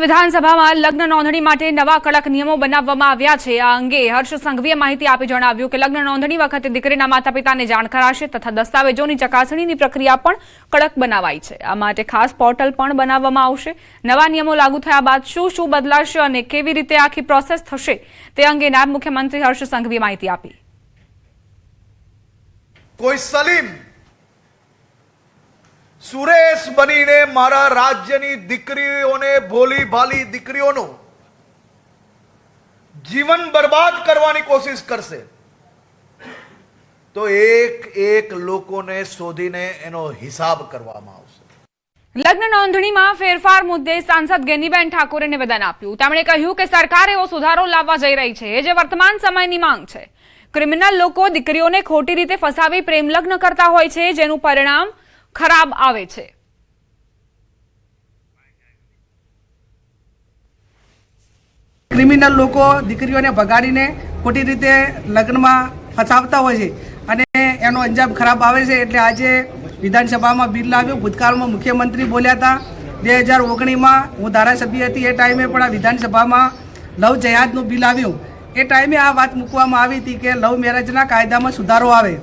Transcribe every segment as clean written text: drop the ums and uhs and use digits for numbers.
વિધાનસભામાં લગ્ન નોંધણી માટે નવા કડક નિયમો બનાવવામાં આવ્યા છે। આ અંગે હર્ષ સંઘવીએ માહિતી આપી જણાવ્યું કે લગ્ન નોંધણી વખતે દીકરીના માતા-પિતાને જાણ કરાશે તથા દસ્તાવેજોની ચકાસણીની પ્રક્રિયા પણ કડક બનાવાઈ છે। આ માટે ખાસ પોર્ટલ પણ બનાવવામાં આવશે। નવા નિયમો લાગુ થયા બાદ શું બદલાશે અને કેવી રીતે આખી પ્રોસેસ થશે તે અંગે નાયબ મુખ્યમંત્રી હર્ષ સંઘવીએ માહિતી આપી। કોઈ સલીમ સુરેશ બનીને મારા રાજ્યની દીકરીઓને ભોલી ભાલી દીકરીઓનું જીવન બરબાદ કરવાની કોશિશ કરશે તો એક લોકોને શોધીને એનો હિસાબ કરવામાં આવશે। લગ્ન નોંધણીમાં ફેરફાર મુદ્દે સાંસદ ગેનીબેન ઠાકોરે નિવેદન આપ્યું। તેમણે કહ્યું કે સરકાર એવો સુધારો લાવવા જઈ રહી છે જે વર્તમાન સમયની માંગ છે। ક્રિમિનલ લોકો દીકરીઓને ખોટી રીતે ફસાવી પ્રેમ લગ્ન કરતા હોય છે જેનું પરિણામ ખરાબ આવે છે। ક્રિમિનલ લોકો દીકરીઓને ભગાડીને ખોટી રીતે લગ્નમાં ફસાવતા હોય છે અને એનો અંજામ ખરાબ આવે છે। એટલે આજે વિધાનસભામાં બિલ લાવ્યું। ભૂતકાળમાં મુખ્યમંત્રી બોલ્યા હતા 2019માં હું ધારાસભ્ય હતી એ ટાઈમે પણ આ વિધાનસભામાં લવ જહાદનું બિલ આવ્યું। એ ટાઈમે આ વાત મૂકવામાં આવી હતી કે લવ મેરેજના કાયદામાં સુધારો આવે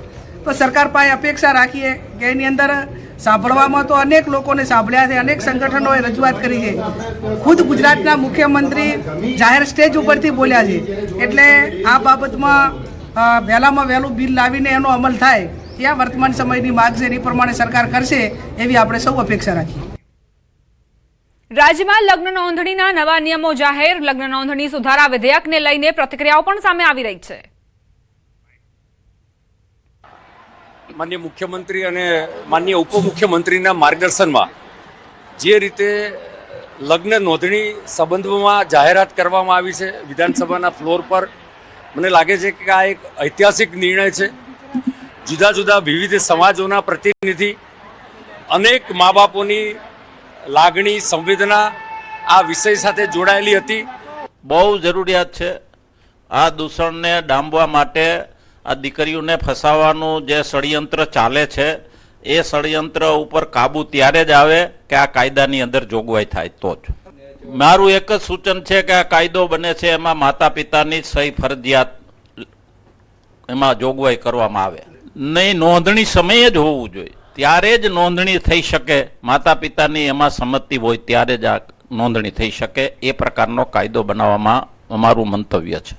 તો સરકાર પાસે અપેક્ષા રાખીએ કે એની અંદર સાંભળવામાં તો અનેક લોકોને સાંભળ્યા છે, અનેક સંગઠનોએ રજૂઆત કરી છે, ખુદ ગુજરાતના મુખ્યમંત્રી જાહેર સ્ટેજ ઉપરથી બોલ્યા છે। એટલે આ બાબતમાં વહેલામાં વહેલું બિલ લાવીને એનો અમલ થાય એ વર્તમાન સમયની માંગ છે, એ પ્રમાણે સરકાર કરશે એવી આપણે સૌ અપેક્ષા રાખીએ। રાજ્યમાં લગ્ન નોંધણીના નવા નિયમો જાહેર। લગ્ન નોંધણી સુધારા વિધેયકને લઈને પ્રતિક્રિયાઓ પણ સામે આવી રહી છે। માનનીય મુખ્યમંત્રી અને માનનીય ઉપમુખ્યમંત્રીના માર્ગદર્શનમાં જે રીતે લગ્ન નોંધણી સંબંધોમાં જાહેરાત કરવામાં આવી છે વિધાનસભાના ફ્લોર પર, મને લાગે છે કે આ એક ઐતિહાસિક નિર્ણય છે। જુદા જુદા વિવિધ સમાજોના પ્રતિનિધિ, અનેક મા બાપોની લાગણી સંવેદના આ વિષય સાથે જોડાયેલી હતી। બહુ જરૂરિયાત છે આ દૂષણને ડામવા માટે। આ દીકરીઓને ફસાવવાનું જે ષડયંત્ર ચાલે છે એ ષડયંત્ર ઉપર કાબુ ત્યારે જ આવે કે આ કાયદાની અંદર જોગવાઈ થાય તો જ। મારું એક જ સૂચન છે કે આ કાયદો બને છે એમાં માતા પિતાની સહી ફરજિયાત એમાં જોગવાઈ કરવામાં આવે, નહીં નોંધણી સમયે જ હોવું જોઈએ। ત્યારે જ નોંધણી થઈ શકે, માતા પિતાની એમાં સંમતિ હોય ત્યારે જ આ નોંધણી થઈ શકે, એ પ્રકારનો કાયદો બનાવવામાં અમારું મંતવ્ય છે।